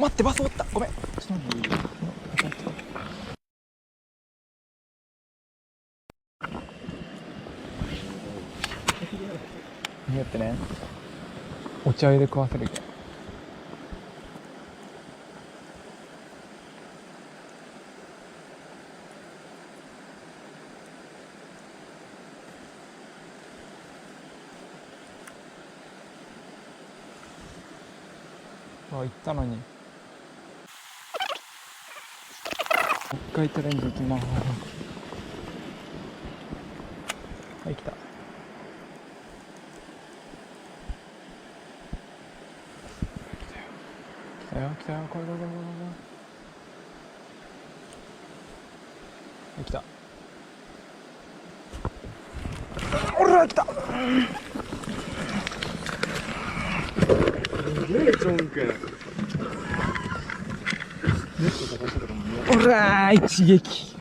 待って、バスおった。ごめん。ちょっと待って。見よってね。お茶入れ食わせるけん。あ、行ったのに。もう一回チャレンジ行きます。はい、来た。来たよ、来たよ、来い来い来い来い来い。はい、来た。おら、来た。おらー、一撃。